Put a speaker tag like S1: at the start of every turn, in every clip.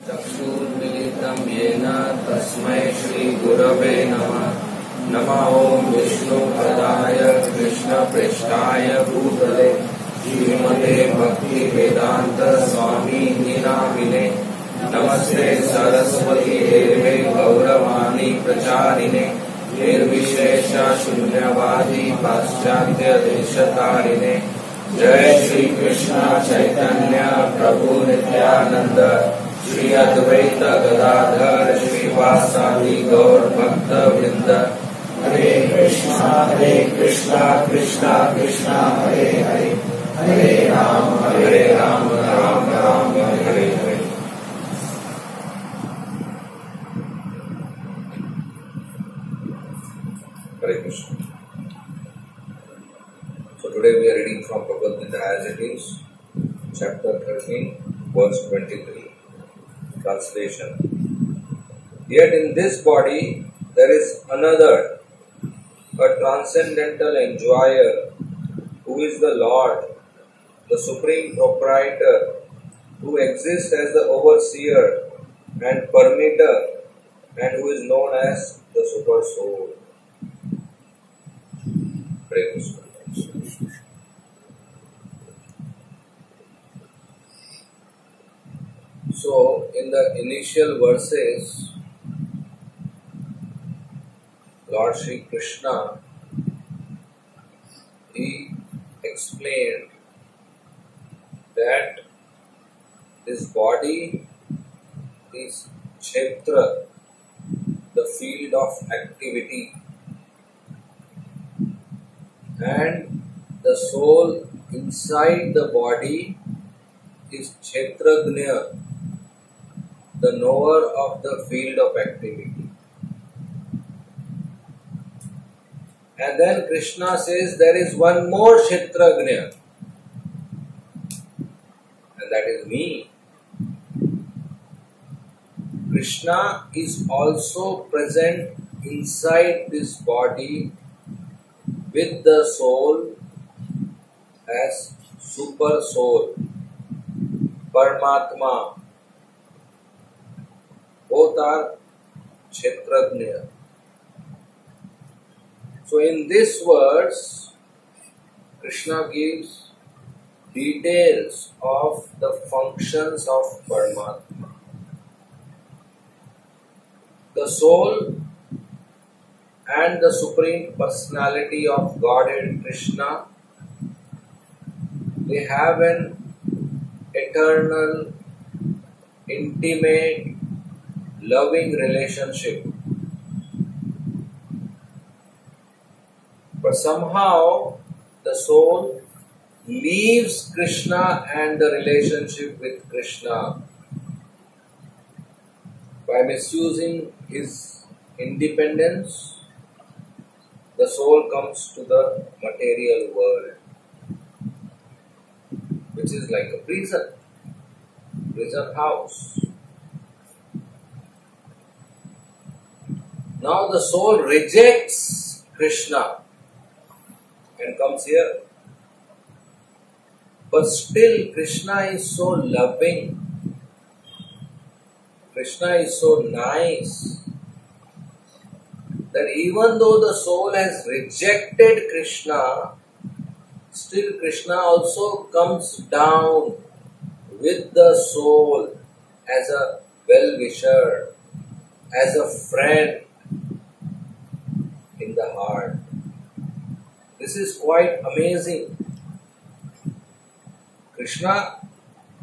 S1: चक्षुर्मिलितं येन तस्मै श्रीगुरवे नमः। नमः ओं विष्णुपदाय कृष्णप्रेष्ठाय भूतले श्रीमते भक्तिवेदांत स्वामी नामिने। नमस्ते सरस्वती देवे गौरवाणी प्रचारिणे निर्विशेष शून्यवादी पाश्चात्य देशतारिणे। जय श्री कृष्ण चैतन्य प्रभु नित्यानंद श्री अद्वैत गदाधर श्रीवासादि गौर भक्त वृंद। हरे कृष्णा कृष्णा कृष्णा हरे हरे, हरे Ram Ram Ram Hare Hare. Hare Krishna. So today we are reading from Bhagavad Gita as it is, chapter 13, verse 23. Translation. Yet in this body there is another, a transcendental enjoyer, who is the Lord, the Supreme Proprietor, who exists as the overseer and permitter, and who is known as the Super Soul. Hare Krishna. So, in the initial verses, Lord Shri Krishna, he explained that this body is Kshetra, the field of activity, and the soul inside the body is Kshetragnya, the knower of the field of activity. And then Krishna says there is one more Kshetragnya, and that is me. Krishna is also present inside this body with the soul as super soul, Paramatma. Both are Kshetragnya. So in this verse, Krishna gives details of the functions of Paramatma. The soul and the Supreme Personality of Godhead Krishna, they have an eternal, intimate, loving relationship. But somehow the soul leaves Krishna and the relationship with Krishna by misusing his independence. The soul comes to the material world, which is like a prison house. Now the soul rejects Krishna and comes here. But still Krishna is so loving. Krishna is so nice that even though the soul has rejected Krishna, still Krishna also comes down with the soul as a well-wisher, as a friend in the heart. This is quite amazing. Krishna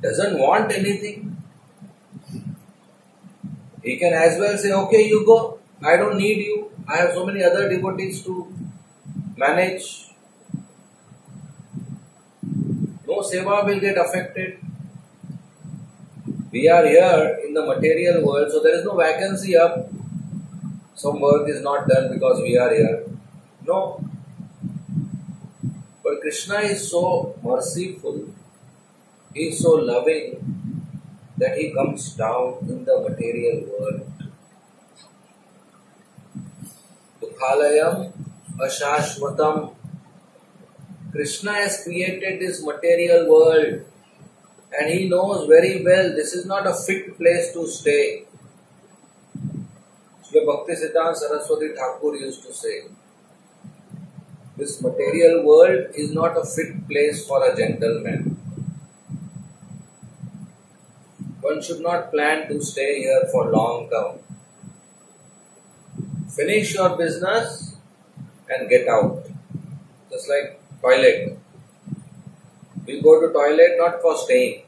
S1: doesn't want anything. He can as well say, okay, you go. I don't need you. I have so many other devotees to manage. No seva will get affected. We are here in the material world, so there is no vacancy up. Some work is not done because we are here. No. But Krishna is so merciful, he is so loving that he comes down in the material world. Dukhalayam ashashvatam. Krishna has created this material world And he knows very well this is not a fit place to stay. Srila Bhakti Siddhanta Saraswati Thakur used to say, this material world is not a fit place for a gentleman. One should not plan to stay here for long term. Finish your business and get out. Just like toilet. We go to toilet not for staying,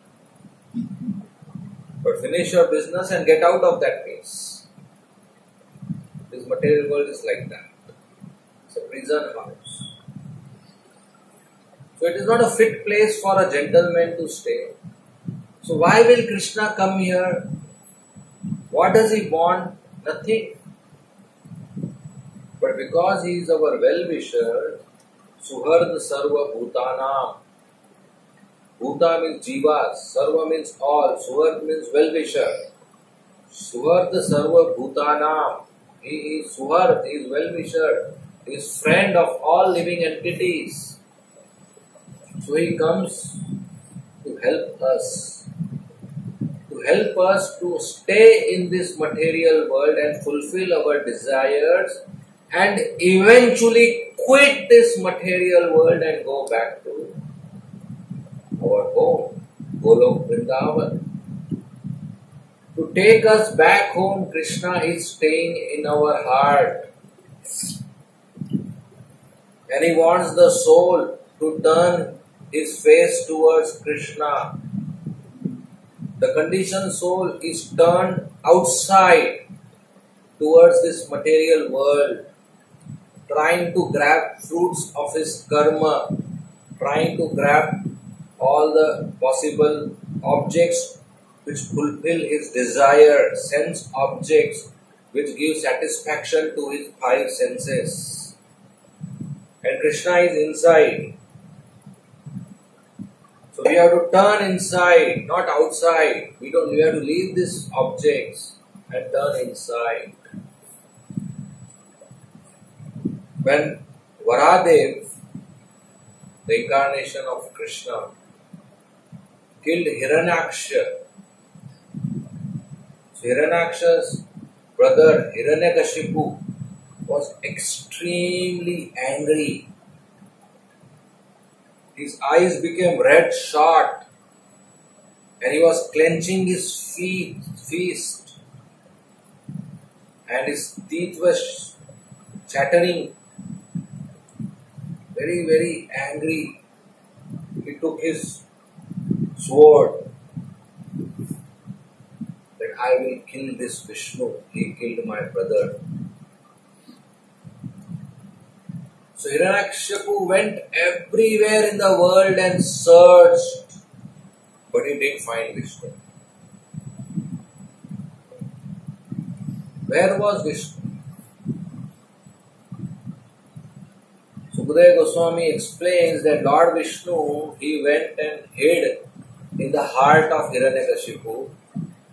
S1: but finish your business and get out of that place. This material world is like that. It's a prison house. So it is not a fit place for a gentleman to stay. So why will Krishna come here? What does he want? Nothing. But because he is our well-wisher, Suhard Sarva Bhutanam. Bhuta means Jivas, Sarva means all, Suhard means well-wisher. Suhard Sarva Bhutanam. He is Suhard, he is well-wisher, he is friend of all living entities. So he comes to help us. To help us to stay in this material world and fulfill our desires and eventually quit this material world and go back to our home, Golok Vrindavan. To take us back home, Krishna is staying in our heart. And he wants the soul to turn his face towards Krishna. The conditioned soul is turned outside towards this material world, trying to grab fruits of his karma, trying to grab all the possible objects which fulfill his desire, sense objects which give satisfaction to his five senses. And Krishna is inside. So we have to turn inside, not outside. We have to leave these objects and turn inside. When Varadev, the incarnation of Krishna, killed Hiranyaksha, so Hiranyaksha's brother Hiranyakashipu was extremely angry. His eyes became red shot and he was clenching his fist and his teeth were chattering. Very, very angry. He took his sword that I will kill this Vishnu. He killed my brother. So Hiranyakashipu went everywhere in the world and searched, but he didn't find Vishnu. Where was Vishnu? Sukadeva Goswami explains that Lord Vishnu, he went and hid in the heart of Hiranyakashipu,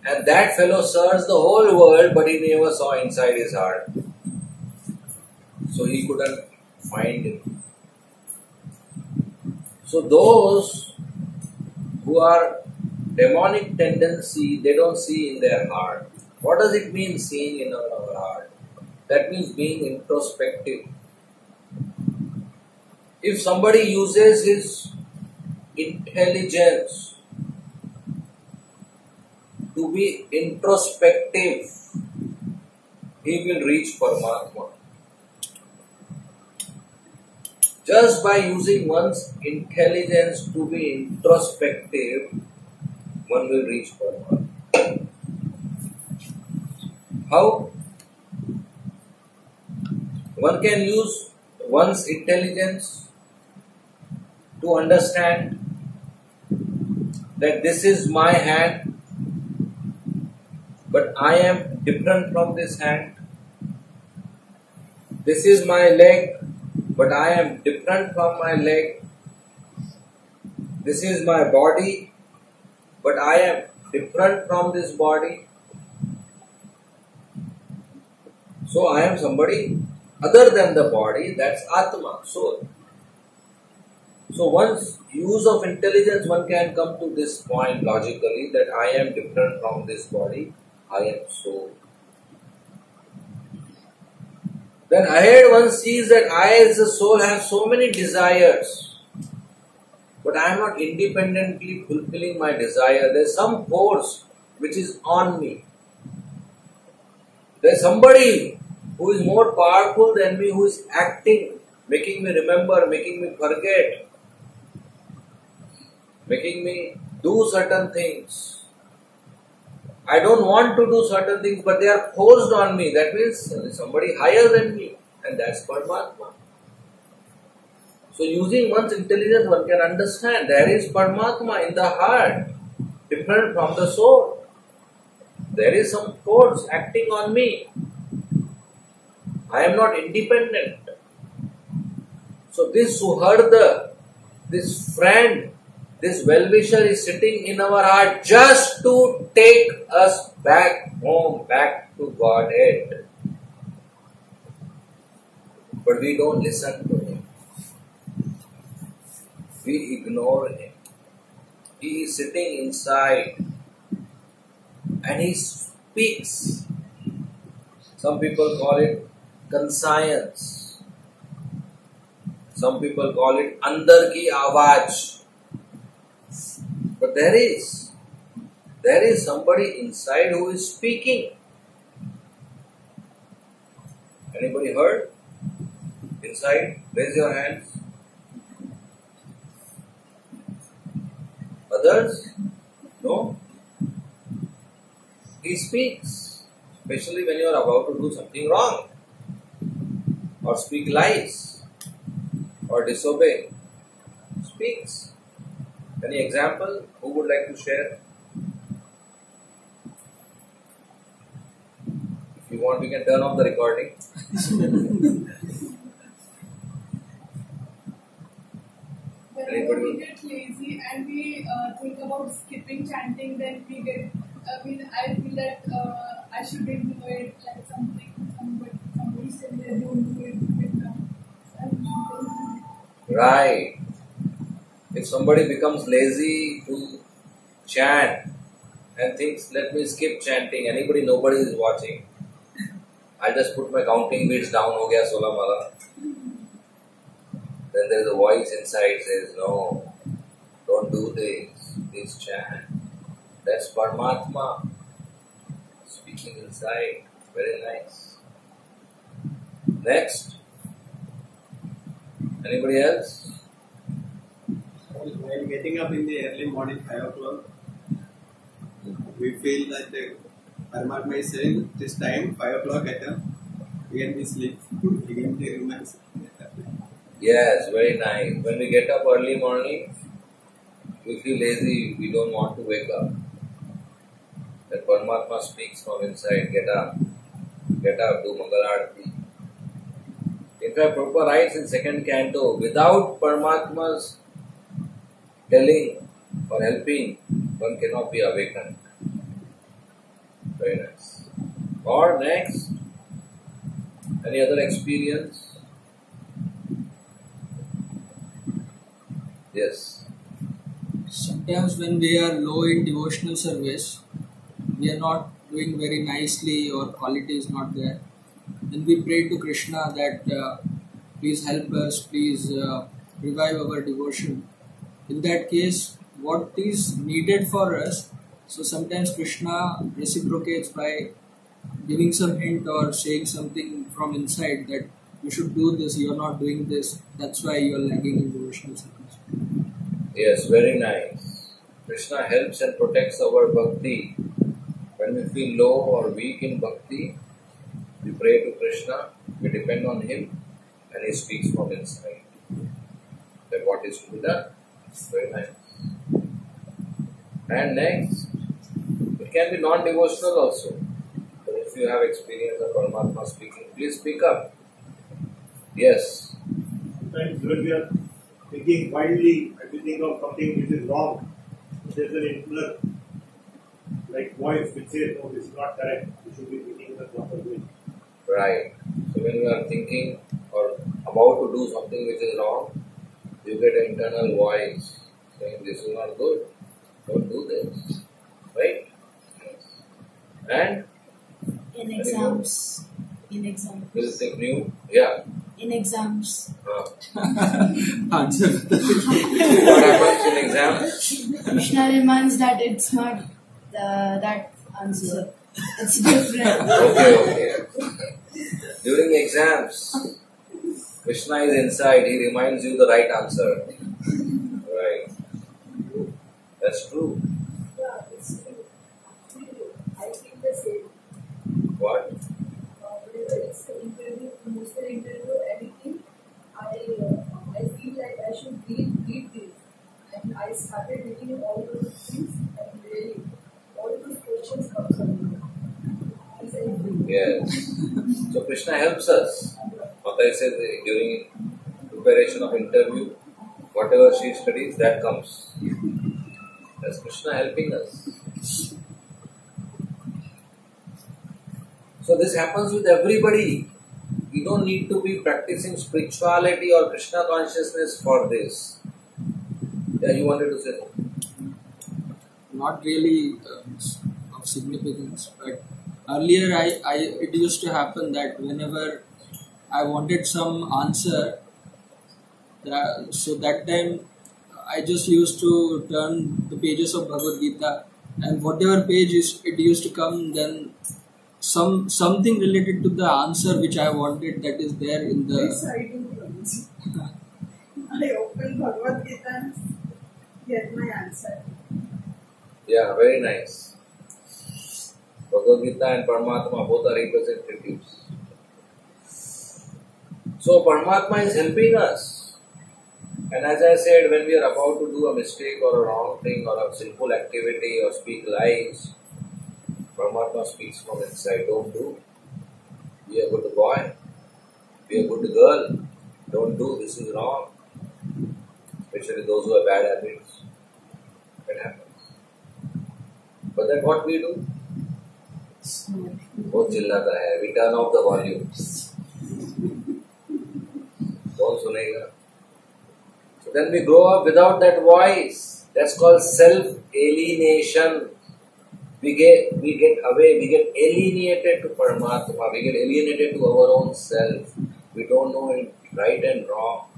S1: and that fellow searched the whole world, but he never saw inside his heart. So he couldn't find him. So those who are demonic tendency, they don't see in their heart. What does it mean seeing in our heart? That means being introspective. If somebody uses his intelligence to be introspective, he will reach Paramatma. Just by using one's intelligence to be introspective, one will reach Paramatma. How? One can use one's intelligence to understand that this is my hand, but I am different from this hand. This is my leg, but I am different from my leg. This is my body, but I am different from this body. So I am somebody other than the body, that's Atma, soul. So once use of intelligence, one can come to this point logically that I am different from this body, I am soul. Then ahead one sees that I as a soul have so many desires, but I am not independently fulfilling my desire. There is some force which is on me. There is somebody who is more powerful than me, who is acting, making me remember, making me forget, making me do certain things. I don't want to do certain things, but they are forced on me. That means there is somebody higher than me, and that's Paramatma. So using one's intelligence, one can understand there is Paramatma in the heart, different from the soul. There is some force acting on me. I am not independent. So this Suharda, this friend, this well-wisher is sitting in our heart just to take us back home, back to Godhead. But we don't listen to him. We ignore him. He is sitting inside and he speaks. Some people call it conscience. Some people call it andar ki awaaz. But there is somebody inside who is speaking. Anybody heard? Inside? Raise your hands. Others? No? He speaks. Especially when you are about to do something wrong. Or speak lies. Or disobey. Speaks. Any example? Who would like to share? If you want, we can turn off the recording.
S2: Whenever we get lazy and we think about skipping chanting, then we get. I feel that I shouldn't do it. Like somebody said they don't do it.
S1: Right. If somebody becomes lazy to chant and thinks, let me skip chanting, nobody is watching. I'll just put my counting beats down, ho gaya 16 mala. Then there's a voice inside says, no, don't do this, please chant. That's Paramatma speaking inside. Very nice. Next. Anybody else?
S3: While getting up in the early morning, 5 o'clock, we feel that the Paramatma is saying, this time, 5 o'clock, get up, again we sleep, again we relax.
S1: Yes, very nice. When we get up early morning, we feel lazy, we don't want to wake up. Then Paramatma speaks from inside, get up, do Mangalarti. In fact, Prabhupada writes in second canto, without Paramatma's telling or helping, one cannot be awakened. Very nice. Or next, any other experience? Yes.
S4: Sometimes when we are low in devotional service, we are not doing very nicely or quality is not there. Then we pray to Krishna that please help us, please revive our devotion. In that case, what is needed for us, so sometimes Krishna reciprocates by giving some hint or saying something from inside that you should do this, you are not doing this, that's why you are lagging in devotional service.
S1: Yes, very nice. Krishna helps and protects our bhakti. When we feel low or weak in bhakti, we pray to Krishna, we depend on him, and he speaks from inside. Then what is to be done? Very nice. And next, it can be non-devotional also. But if you have experience of Paramatma speaking, please speak up. Yes.
S5: Sometimes when we are thinking wildly and we think of something which is wrong, there's an inner like voice which says, no, this is not correct, you should be thinking in the proper way.
S1: Right. So when we are thinking or about to do something which is wrong, you get an internal voice saying this is not good, don't do this, right? And
S6: In exams. In exams.
S1: will think new, yeah.
S6: In exams.
S4: Answer.
S1: What happens in exam?
S6: Krishna reminds that it's not that answer. It's different.
S1: Okay. During exams, Krishna is inside, he reminds you the right answer. Right. That's true.
S7: Yeah, it's true. Actually, I feel the same.
S1: What?
S7: Whenever it's the interview, promotional interview, anything, I feel like I should read this. And I started reading all those things, and really, all those questions come from me.
S1: Yes. So Krishna helps us. Mata says during preparation of interview, whatever she studies, that comes. That's Krishna helping us. So this happens with everybody. You don't need to be practicing spirituality or Krishna consciousness for this. Yeah, you wanted to say something?
S4: Not really of significance, but earlier it used to happen that whenever I wanted some answer, so that time I just used to turn the pages of Bhagavad Gita, and whatever page it used to come, then something related to the answer which I wanted, that is there in the.
S7: Yes, I do once. I open Bhagavad Gita and get my answer.
S1: Yeah, very nice. Bhagavad Gita and Paramatma both are representatives. So Paramatma is helping us. And as I said, when we are about to do a mistake or a wrong thing or a sinful activity or speak lies, Paramatma speaks from inside. Don't do. Be a good boy. Be a good girl. Don't do. This is wrong. Especially those who have bad habits. It happens. But then what we do? बहुत चिल्लाता है. We turn off the volume. कौन सुनेगा? So then we grow up without that voice. That's called self-alienation. We get away. We get alienated to Paramatma. We get alienated to our own self. We don't know it right and wrong.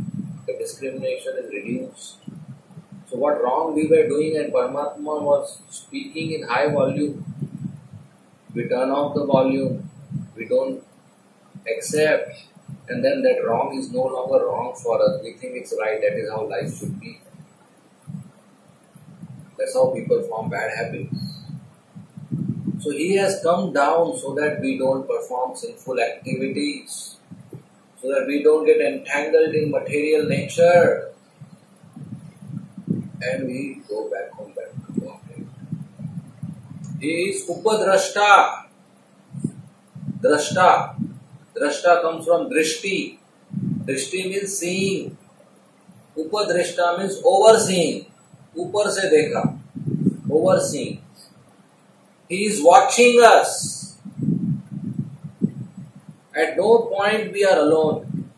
S1: The discrimination is reduced. So what wrong we were doing and Paramatma was speaking in high volume. We turn off the volume. We don't accept. And then that wrong is no longer wrong for us. We think it's right. That is how life should be. That's how people form bad habits. So he has come down so that we don't perform sinful activities. So that we don't get entangled in material nature. And we go back home back to God. He is Upadrashta. Drashta. Drashta comes from Drishti. Drishti means seeing. Upadrashta means overseeing. Upar se dekha. Overseeing. He is watching us. At no point we are alone.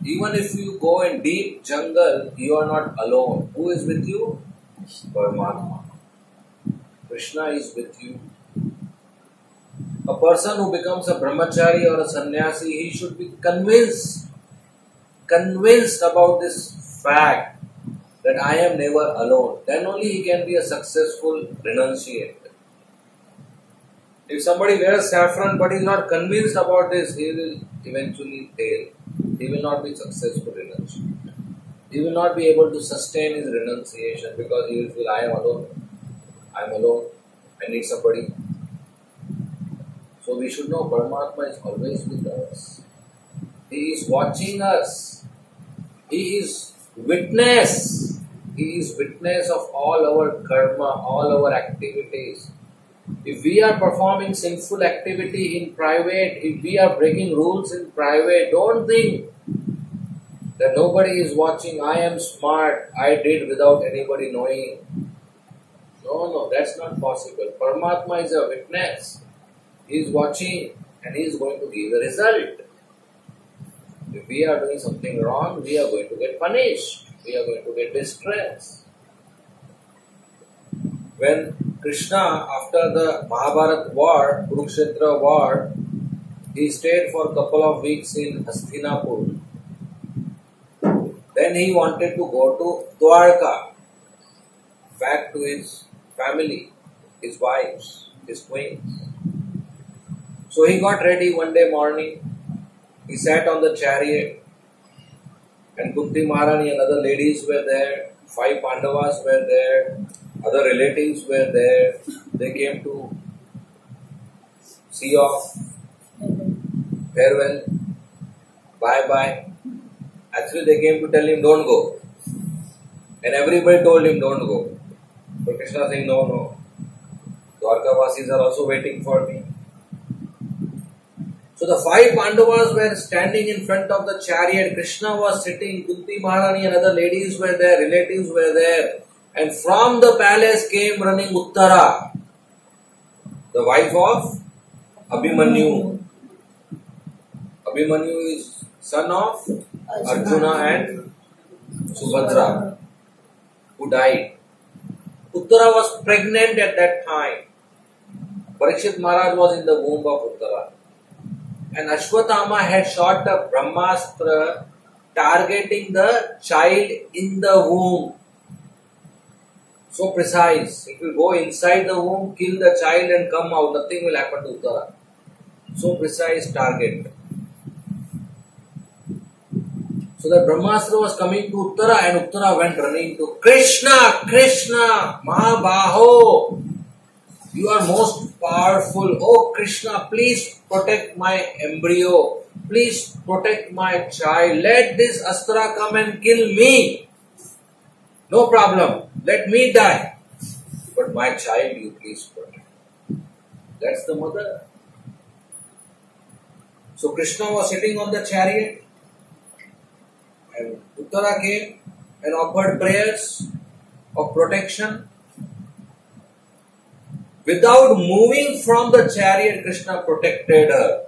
S1: Even if you go in deep jungle, you are not alone. Who is with you? Paramatma. Krishna is with you. A person who becomes a brahmachari or a sannyasi, he should be convinced about this fact that I am never alone. Then only he can be a successful renunciate. If somebody wears saffron but is not convinced about this, he will eventually fail. He will not be successful renunciate. He will not be able to sustain his renunciation because he will feel I am alone. I am alone. I need somebody. So we should know Paramatma is always with us. He is watching us. He is witness. He is witness of all our karma, all our activities. If we are performing sinful activity in private, if we are breaking rules in private, don't think that nobody is watching. I am smart. I did without anybody knowing. No, that's not possible. Paramatma is a witness. He is watching and he is going to give a result. If we are doing something wrong, we are going to get punished. we are going to get distress. When Krishna, after the Mahabharata war, Kurukshetra war, he stayed for a couple of weeks in Hastinapur. Then he wanted to go to Dwarka, back to his family, his wives, his queens. So he got ready one day morning. He sat on the chariot, and Kunti Maharani and other ladies were there. 5 Pandavas were there. Other relatives were there. They came to see off, farewell, bye-bye. Actually, they came to tell him, don't go. And everybody told him, don't go. But Krishna saying, no, no. Dwarkavasis are also waiting for me. So the 5 Pandavas were standing in front of the chariot. Krishna was sitting. Kunti Maharani and other ladies were there. Relatives were there. And from the palace came running Uttara, the wife of Abhimanyu. Abhimanyu is son of Arjuna and Subhadra, who died. Uttara was pregnant at that time. Parikshit Maharaj was in the womb of Uttara. And Ashwatthama had shot a Brahmastra targeting the child in the womb. So precise. It will go inside the womb, kill the child and come out. Nothing will happen to Uttara. So precise target. So the Brahmastra was coming to Uttara and Uttara went running to Krishna, Krishna, Mahabaho. You are most powerful. Oh Krishna, please protect my embryo. Please protect my child. Let this Astra come and kill me. No problem. Let me die. But my child you please protect. That's the mother. So Krishna was sitting on the chariot. And Uttara came and offered prayers of protection. Without moving from the chariot, Krishna protected her.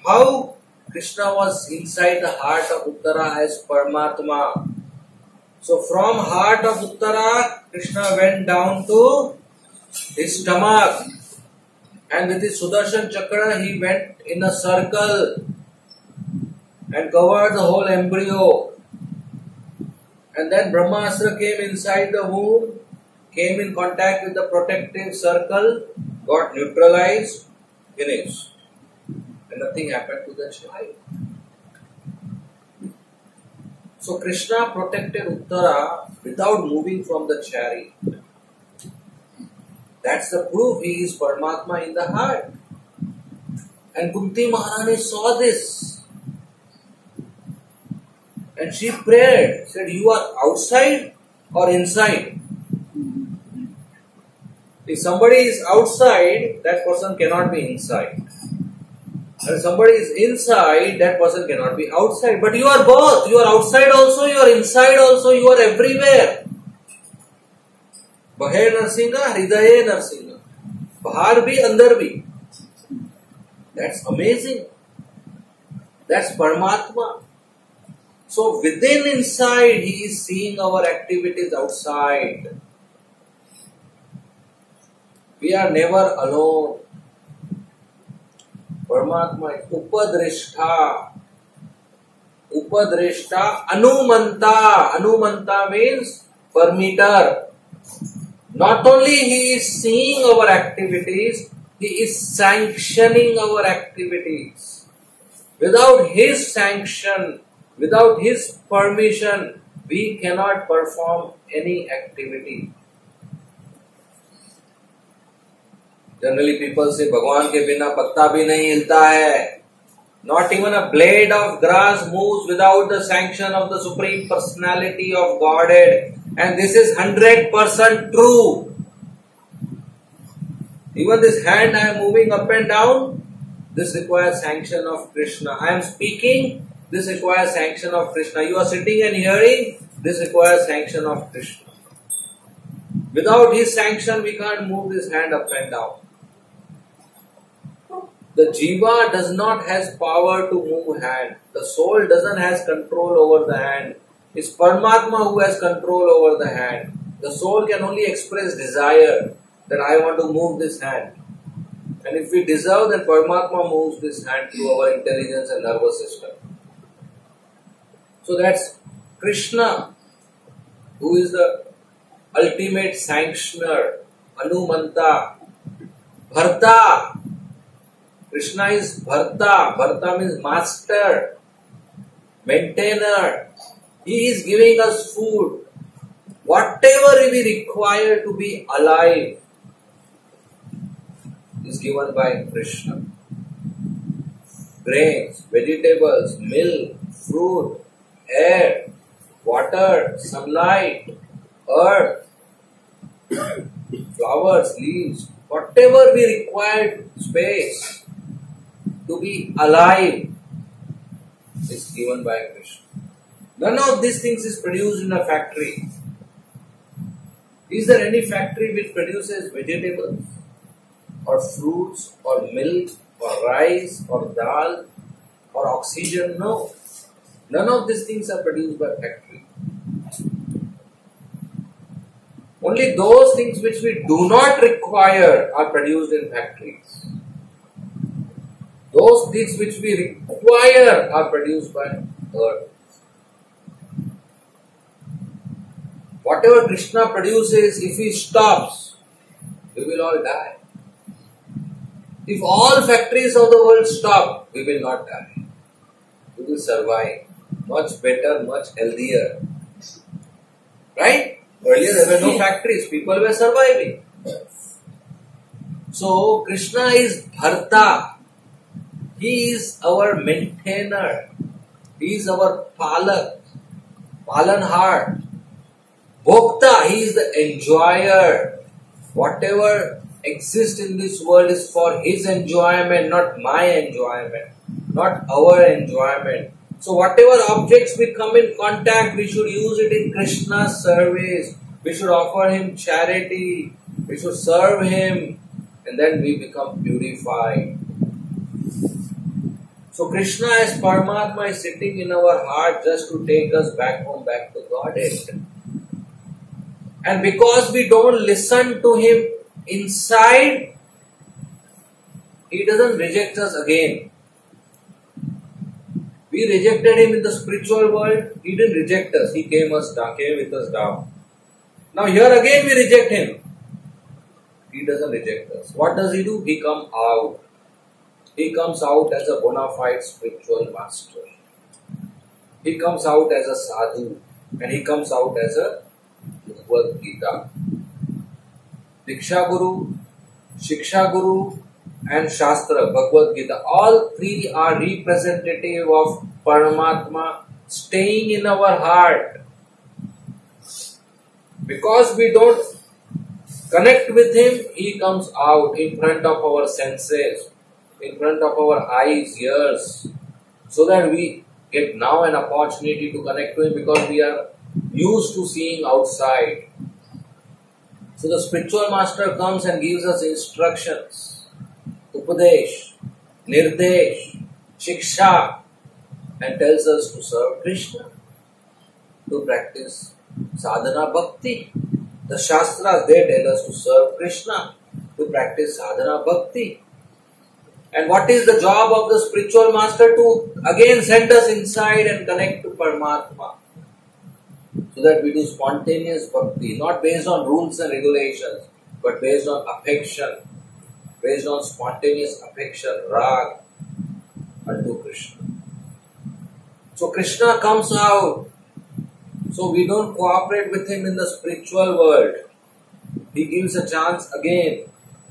S1: How? Krishna was inside the heart of Uttara as Paramatma. So from heart of Uttara, Krishna went down to his stomach. And with his Sudarshan Chakra, he went in a circle and covered the whole embryo. And then Brahmastra came inside the womb, came in contact with the protective circle, got neutralized, finished. And nothing happened to the child. So Krishna protected Uttara without moving from the chariot. That's the proof he is Paramatma in the heart. And Kunti Maharani saw this. And she prayed, said, you are outside or inside? If somebody is outside, that person cannot be inside. And if somebody is inside, that person cannot be outside. But you are both. You are outside also, you are inside also, you are everywhere. Bahe Narsinga, Hridaye Narsinga. Bahar bhi, andar bhi. That's amazing. That's Paramatma. So within inside, he is seeing our activities outside. We are never alone. Paramatma is Upadrishta. Upadrishta Anumanta. Anumanta means permitter. Not only he is seeing our activities, he is sanctioning our activities. Without his sanction, without his permission, we cannot perform any activity. Generally people say, Bhagwan ke bina patta bhi nahi hilta hai. Not even a blade of grass moves without the sanction of the Supreme Personality of Godhead. And this is 100% true. Even this hand I am moving up and down, this requires sanction of Krishna. I am speaking, this requires sanction of Krishna. You are sitting and hearing, this requires sanction of Krishna. Without his sanction, we can't move this hand up and down. The jiva does not have power to move hand. The soul doesn't have control over the hand. It's Paramatma who has control over the hand. The soul can only express desire that I want to move this hand. And if we desire, then Paramatma moves this hand through our intelligence and nervous system. So that's Krishna, who is the ultimate sanctioner, Anumanta, Bharta. Krishna is Bharta. Bharta means master, maintainer. He is giving us food. Whatever we require to be alive is given by Krishna. Grains, vegetables, milk, fruit, air, water, sunlight, earth, flowers, leaves, whatever we require space to be alive is given by Krishna. None of these things is produced in a factory. Is there any factory which produces vegetables or fruits or milk or rice or dal or oxygen? No. None of these things are produced by factory. Only those things which we do not require are produced in factories. Those things which we require are produced by earth. Whatever Krishna produces, if he stops, we will all die. If all factories of the world stop, we will not die. We will survive. Much better, much healthier. Right? Earlier there were no factories, people were surviving. So Krishna is Bharta. He is our maintainer. He is our Palak, Palanhar. Bhokta, he is the enjoyer. Whatever exists in this world is for his enjoyment, not my enjoyment, not our enjoyment. So whatever objects we come in contact, we should use it in Krishna's service. We should offer him charity. We should serve him. And then we become purified. So Krishna as Paramatma is sitting in our heart just to take us back home, back to Godhead. And because we don't listen to him inside, he doesn't reject us again. We rejected him in the spiritual world. He didn't reject us. He came with us down. Now here again we reject him. He doesn't reject us. What does he do? He comes out. He comes out as a bona fide spiritual master. He comes out as a sadhu. And he comes out as a Bhagavad Gita. Diksha Guru, Shiksha Guru and Shastra, Bhagavad Gita, all three are representative of Paramatma staying in our heart. Because we don't connect with him, he comes out in front of our senses, in front of our eyes, ears, so that we get now an opportunity to connect to him because we are used to seeing outside. So the spiritual master comes and gives us instructions, Upadesh, Nirdesh, Shiksha, and tells us to serve Krishna, to practice sadhana bhakti. The Shastras, they tell us to serve Krishna, to practice sadhana bhakti. And what is the job of the spiritual master? To again send us inside and connect to Paramatma. So that we do spontaneous bhakti, not based on rules and regulations, but based on affection, based on spontaneous affection, rag, unto Krishna. So Krishna comes out. So we don't cooperate with him in the spiritual world. He gives a chance again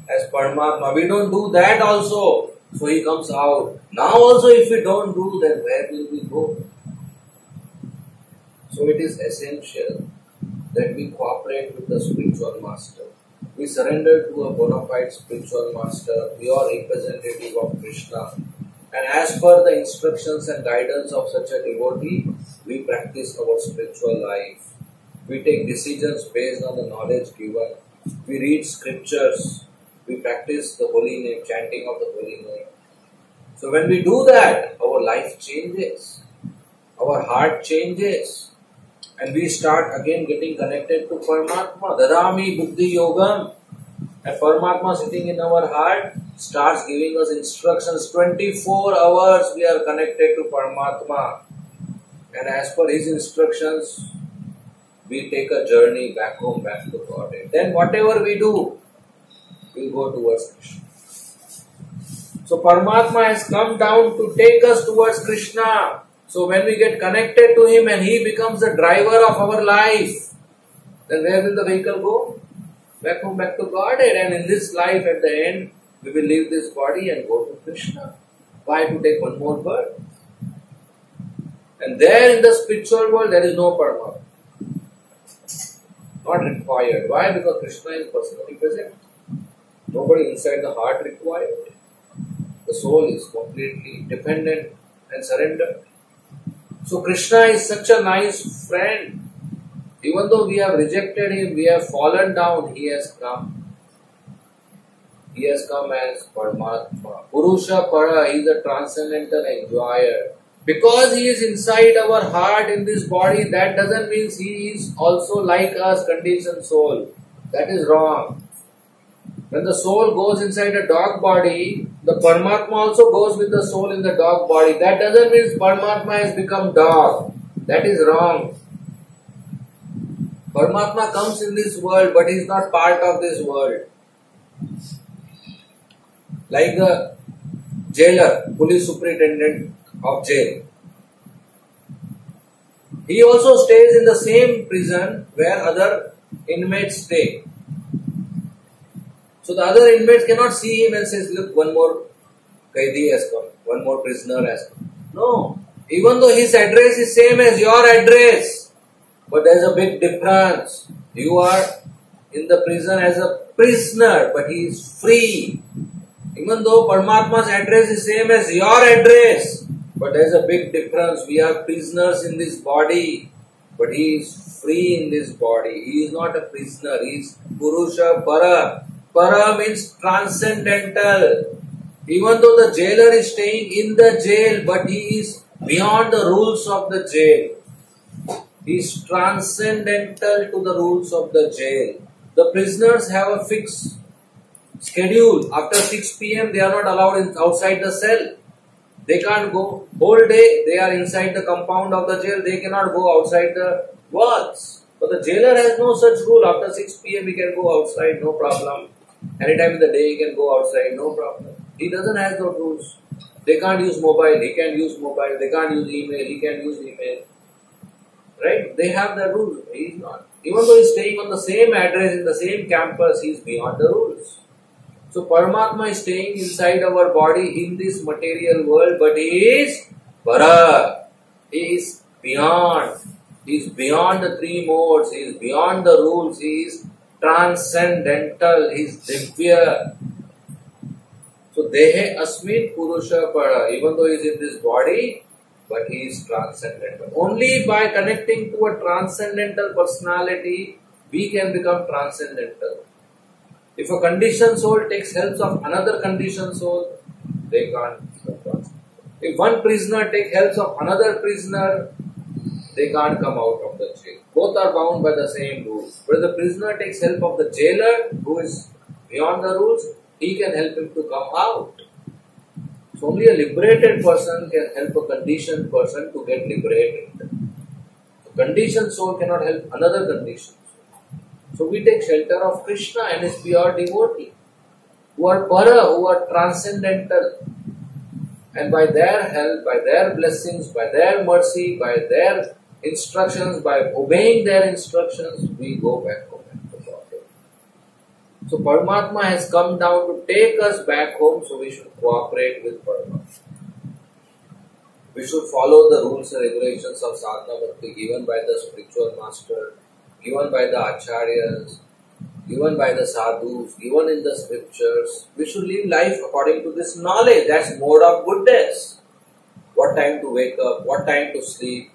S1: as Paramatma. We don't do that also. So he comes out. Now also if we don't do, then where will we go? So it is essential that we cooperate with the spiritual master. We surrender to a bona fide spiritual master, pure representative of Krishna. And as per the instructions and guidance of such a devotee, we practice our spiritual life. We take decisions based on the knowledge given. We read scriptures. We practice the holy name, chanting of the holy name. So when we do that, our life changes. Our heart changes. and we start again getting connected to Paramatma. Dadami Buddhi Yogam. And Paramatma sitting in our heart starts giving us instructions. 24 hours we are connected to Paramatma. And as per his instructions, we take a journey back home, back to God. Then whatever we do, we'll go towards Krishna. So Paramatma has come down to take us towards Krishna. So when we get connected to him and he becomes the driver of our life, then where will the vehicle go? Back home, back to Godhead. And in this life, at the end, we will leave this body and go to Krishna. Why? To take one more birth. And there in the spiritual world, there is no Paramatma. Not required. Why? Because Krishna is personally present. Nobody inside the heart required. The soul is completely dependent and surrendered. So Krishna is such a nice friend. Even though we have rejected him, we have fallen down, he has come. He has come as Paramatma. Purusha Para, he is a transcendental enjoyer. Because he is inside our heart in this body, that doesn't mean he is also like us, conditioned soul. That is wrong. When the soul goes inside a dog body, the Paramatma also goes with the soul in the dog body. That doesn't mean Paramatma has become dog. That is wrong. Paramatma comes in this world, but he is not part of this world. Like the jailer, police superintendent of jail. He also stays in the same prison where other inmates stay. So the other inmates cannot see him and says, look, one more Qaidi has come, one more prisoner has come. No. Even though his address is same as your address, but there is a big difference. You are in the prison as a prisoner, but he is free. Even though Paramatma's address is same as your address, but there is a big difference. We are prisoners in this body, but he is free in this body. He is not a prisoner. He is Purusha Para. Para means transcendental. Even though the jailer is staying in the jail, but he is beyond the rules of the jail. He is transcendental to the rules of the jail. The prisoners have a fixed schedule. After 6 p.m. they are not allowed outside the cell. They can't go. Whole day they are inside the compound of the jail. They cannot go outside the walls. But the jailer has no such rule. After 6 p.m. he can go outside, no problem. Anytime in the day he can go outside, no problem. He doesn't have those rules. They can't use mobile. He can use mobile. They can't use email. He can use email. Right? They have the rules. He is not. Even though he is staying on the same address in the same campus, he is beyond the rules. So Paramatma is staying inside our body in this material world, but he is Para. He is beyond. He is beyond the three modes. He is beyond the rules. He is transcendental. He is Divya. So Dehe Asmin Purusha Para. Even though he is in this body, but he is transcendental. Only by connecting to a transcendental personality, we can become transcendental. If a conditioned soul takes help of another conditioned soul, they can't become transcendental. If one prisoner takes help of another prisoner, they can't come out of the jail. Both are bound by the same rules. But if the prisoner takes help of the jailer, who is beyond the rules, he can help him to come out. So only a liberated person can help a conditioned person to get liberated. A conditioned soul cannot help another conditioned soul. So we take shelter of Krishna and his pure devotee, who are para, who are transcendental. And by their help, by their blessings, by their mercy, by their instructions, by obeying their instructions, we go back home. So Paramatma has come down to take us back home, so we should cooperate with Paramatma. We should follow the rules and regulations of sadhana bhakti given by the spiritual master, given by the acharyas, given by the sadhus, given in the scriptures. We should live life according to this knowledge. That's mode of goodness. What time to wake up, what time to sleep,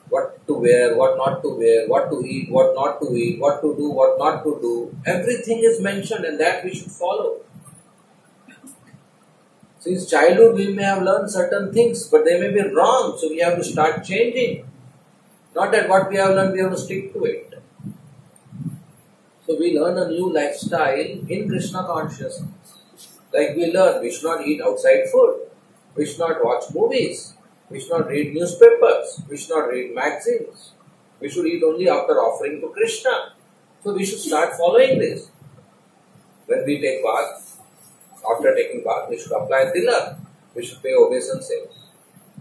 S1: what to wear, what not to wear, what to eat, what not to eat, what to do, what not to do. Everything is mentioned and that we should follow. Since childhood we may have learned certain things, but they may be wrong, so we have to start changing. Not that what we have learned, we have to stick to it. So we learn a new lifestyle in Krishna consciousness. Like we learn, we should not eat outside food. We should not watch movies. We should not read newspapers. We should not read magazines. We should eat only after offering to Krishna. So we should start following this. When we take bath, after taking bath, we should apply tilak. We should pay obeisances.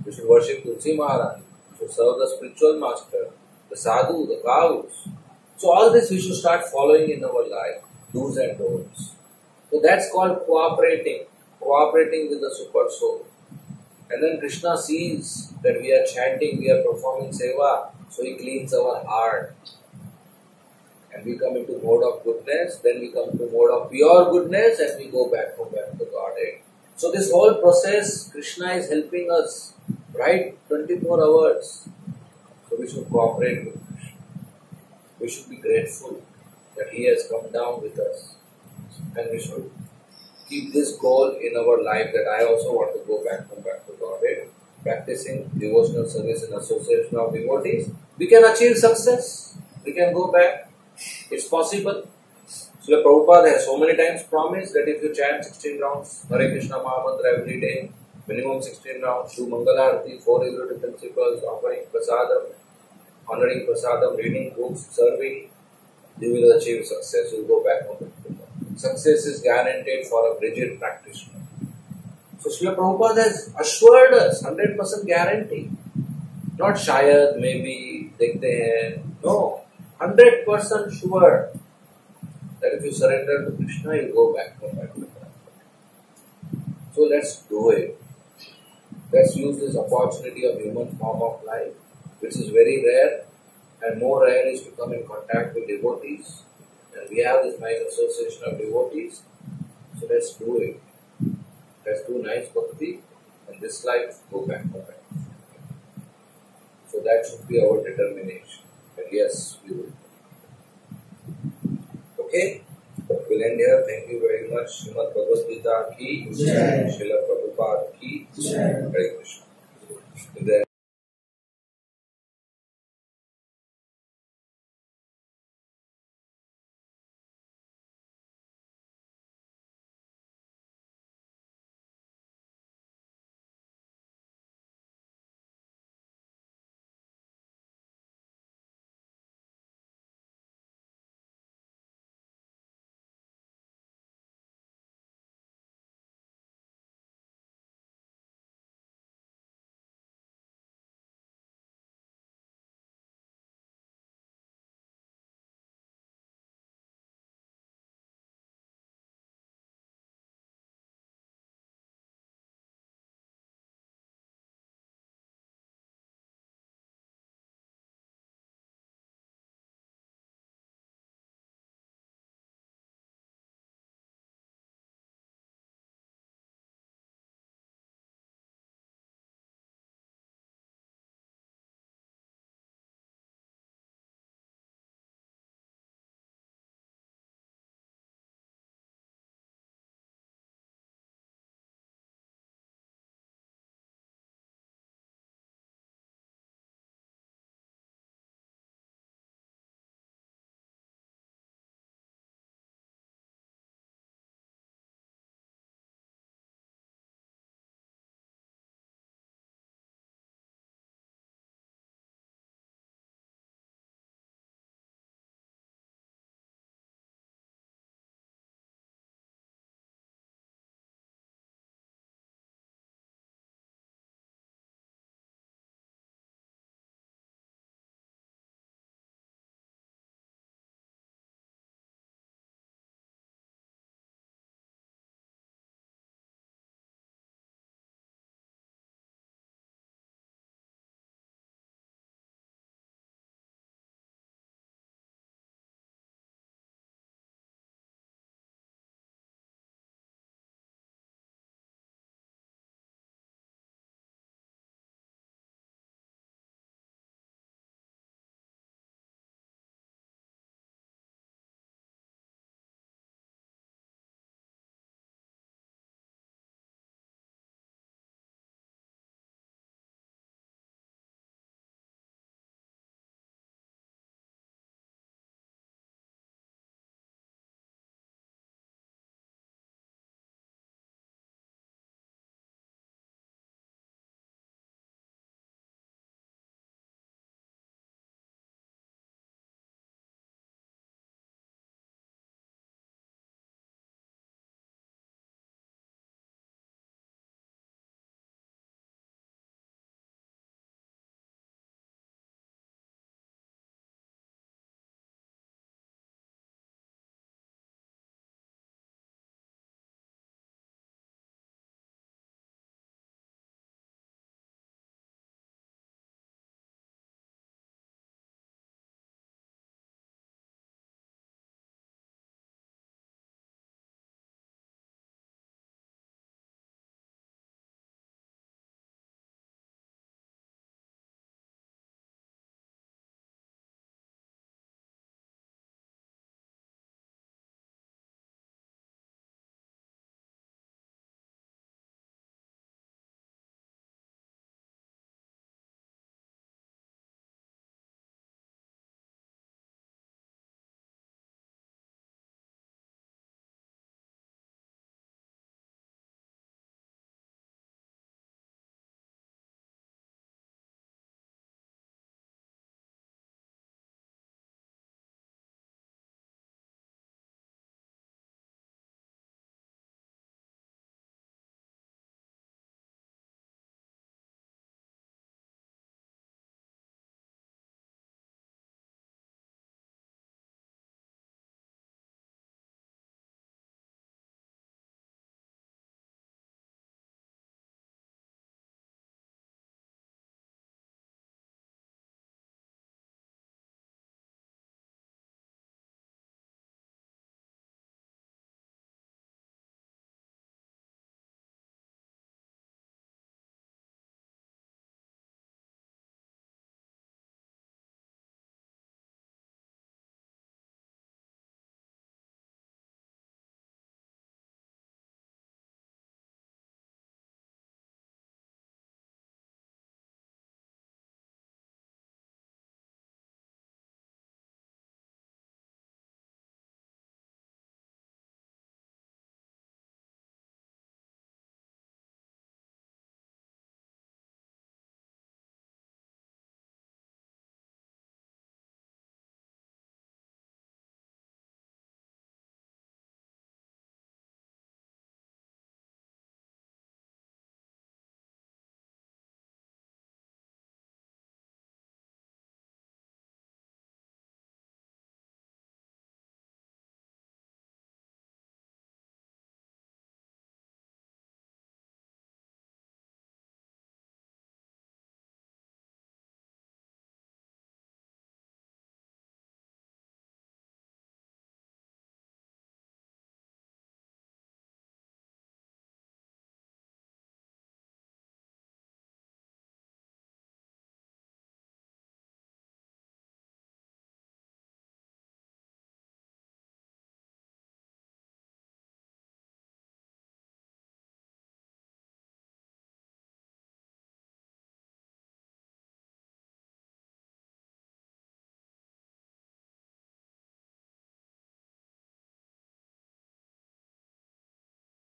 S1: We should worship Tulsi Maharaj. We should serve the spiritual master, the sadhu, the cows. So all this we should start following in our life, do's and don'ts. So that's called cooperating with the super soul. And then Krishna sees that we are chanting, we are performing seva, so he cleans our heart. And we come into mode of goodness, then we come to mode of pure goodness, and we go back to Godhead. So this whole process, Krishna is helping us, right? 24 hours. So we should cooperate with Krishna. We should be grateful that he has come down with us. And we should keep this goal in our life that I also want to go back to Godhead. Practicing devotional service in association of devotees, we can achieve success. We can go back. It's possible. So Prabhupada has so many times promised that if you chant 16 rounds, Hare Krishna Mahamantra every day, minimum 16 rounds, do Mangalarti, 4 regulative principles, offering prasadam, honoring prasadam, reading books, serving, you will achieve success. You will go back home. Success is guaranteed for a rigid practitioner. So Srila Prabhupada has assured us 100% guarantee. Not shayad, maybe, dekhte hain. No. 100% sure that if you surrender to Krishna, you go back to Krishna. So let's do it. Let's use this opportunity of human form of life, which is very rare, and more rare is to come in contact with devotees. And we have this nice association of devotees. So let's do it. Let's do nice bhakti, and this life go back to Krishna. So that should be our determination. And yes, we will. Okay? We'll end here. Thank you very much. Srimad Bhagavad Gita ki, Srila Prabhupada ki, Hare Krishna.